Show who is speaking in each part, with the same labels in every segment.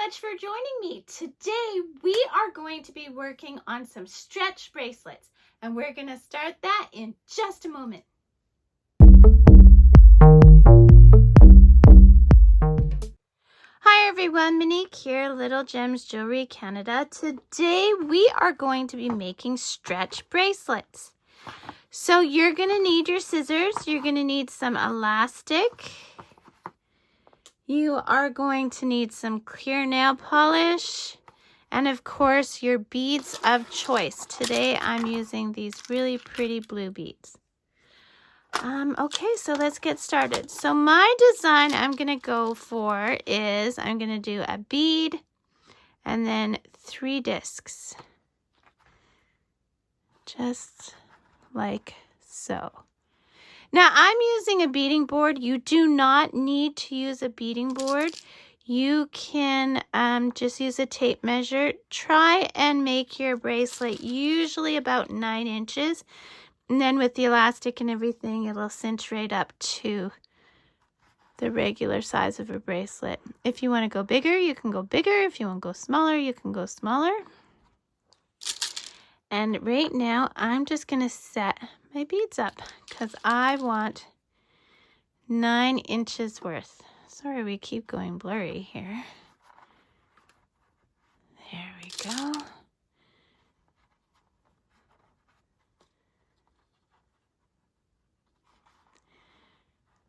Speaker 1: much for joining me. Today we are going to be working on some stretch bracelets, and we're going to start that in just a moment. Hi everyone, Monique here, Little Gems Jewelry Canada. Today we are going to be making stretch bracelets. So you're going to need your scissors, you're going to need some elastic. You are going to need some clear nail polish and of course your beads of choice. Today I'm using these really pretty blue beads. Okay, so let's get started. So my design I'm going to go for is I'm going to do a bead and then 3 discs. Just like so. Now I'm using a beading board. You do not need to use a beading board. You can just use a tape measure. Try and make your bracelet usually about 9 inches. And then with the elastic and everything, it'll cinch right up to the regular size of a bracelet. If you want to go bigger, you can go bigger. If you want to go smaller, you can go smaller. And right now, I'm just going to set my beads up because I want 9 inches worth. Sorry, we keep going blurry here. There we go.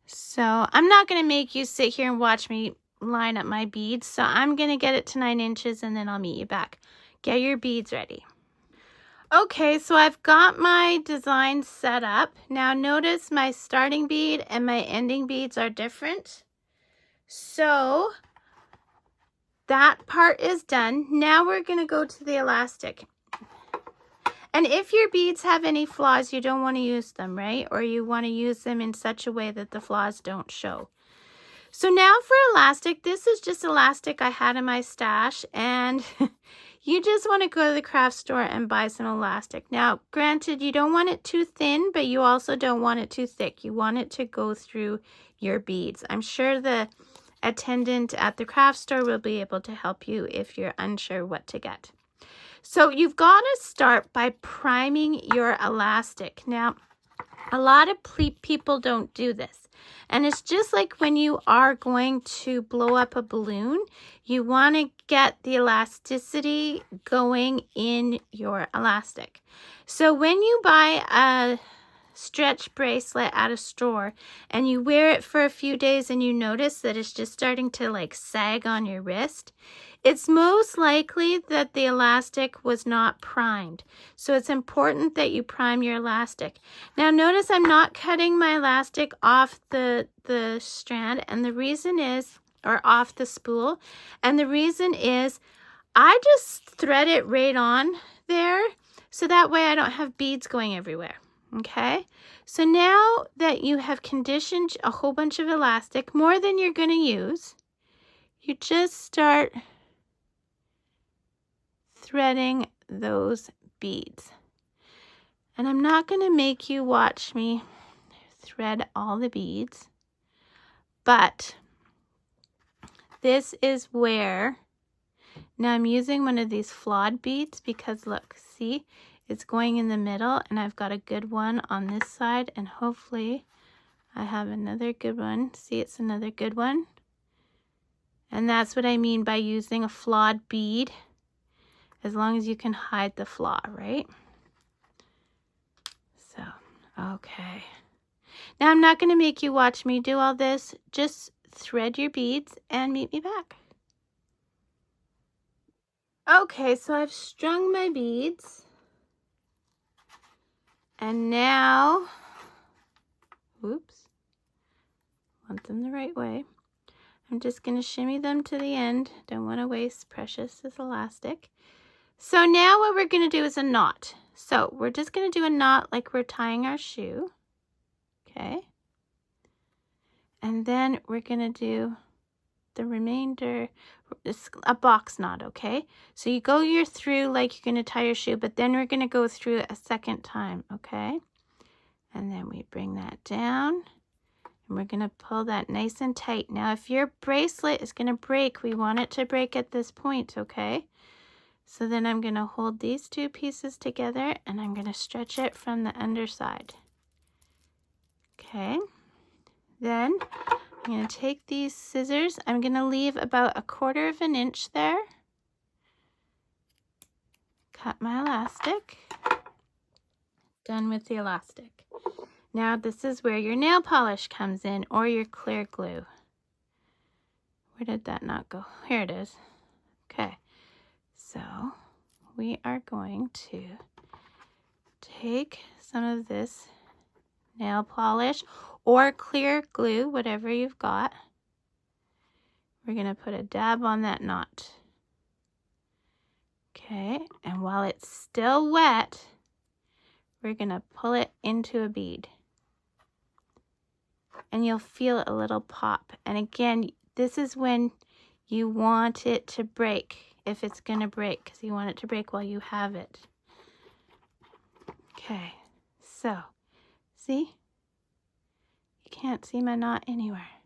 Speaker 1: So I'm not going to make you sit here and watch me line up my beads. So I'm going to get it to 9 inches and then I'll meet you back. Get your beads ready. Okay, so I've got my design set up. Now notice my starting bead and my ending beads are different. So that part is done. Now we're going to go to the elastic. And if your beads have any flaws, you don't want to use them, right? Or you want to use them in such a way that the flaws don't show. So now for elastic, this is just elastic I had in my stash, and you just want to go to the craft store and buy some elastic. Now, granted, you don't want it too thin, but you also don't want it too thick. You want it to go through your beads. I'm sure the attendant at the craft store will be able to help you if you're unsure what to get. So you've got to start by priming your elastic. Now, a lot of people don't do this. And it's just like when you are going to blow up a balloon, you want to get the elasticity going in your elastic. So when you buy a stretch bracelet at a store and you wear it for a few days and you notice that it's just starting to like sag on your wrist, it's most likely that the elastic was not primed. So it's important that you prime your elastic. Now notice I'm not cutting my elastic off the strand, and the reason is, or off the spool, and the reason is I just thread it right on there so that way I don't have beads going everywhere. Okay, so now that you have conditioned a whole bunch of elastic, more than you're going to use, you just start threading those beads. And I'm not going to make you watch me thread all the beads, but this is where, now I'm using one of these flawed beads because look, see, it's going in the middle and I've got a good one on this side and hopefully I have another good one. See, it's another good one. And that's what I mean by using a flawed bead, as long as you can hide the flaw, right? So, okay. Now I'm not going to make you watch me do all this. Just thread your beads and meet me back. Okay, so I've strung my beads. And now, whoops, want them the right way. I'm just going to shimmy them to the end. Don't want to waste precious elastic. So now what we're going to do is a knot. So we're just going to do a knot like we're tying our shoe. Okay. And then we're going to do the remainder, a box knot, okay? So you go through like you're going to tie your shoe, but then we're going to go through it a second time, okay? And then we bring that down And we're going to pull that nice and tight. Now, if your bracelet is going to break, we want it to break at this point, okay? So then I'm going to hold these two pieces together and I'm going to stretch it from the underside. Okay. Then I'm going to take these scissors. I'm going to leave about 1/4 of an inch there. Cut my elastic. Done with the elastic. Now this is where your nail polish comes in, or your clear glue. Where did that not go? Here it is. Okay, so we are going to take some of this nail polish or clear glue, whatever you've got. We're going to put a dab on that knot. Okay, and while it's still wet, we're going to pull it into a bead. And you'll feel a little pop. And again, this is when you want it to break, if it's going to break, because you want it to break while you have it. Okay, so see? You can't see my knot anywhere.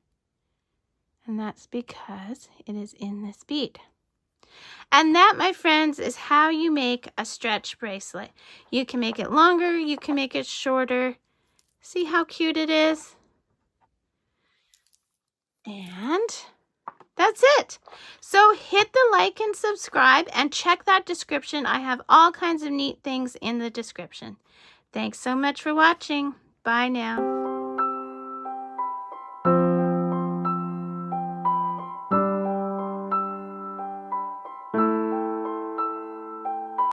Speaker 1: And that's because it is in this bead. And that, my friends, is how you make a stretch bracelet. You can make it longer, you can make it shorter. See how cute it is? And that's it. So hit the like and subscribe and check that description. I have all kinds of neat things in the description. Thanks so much for watching. Bye now.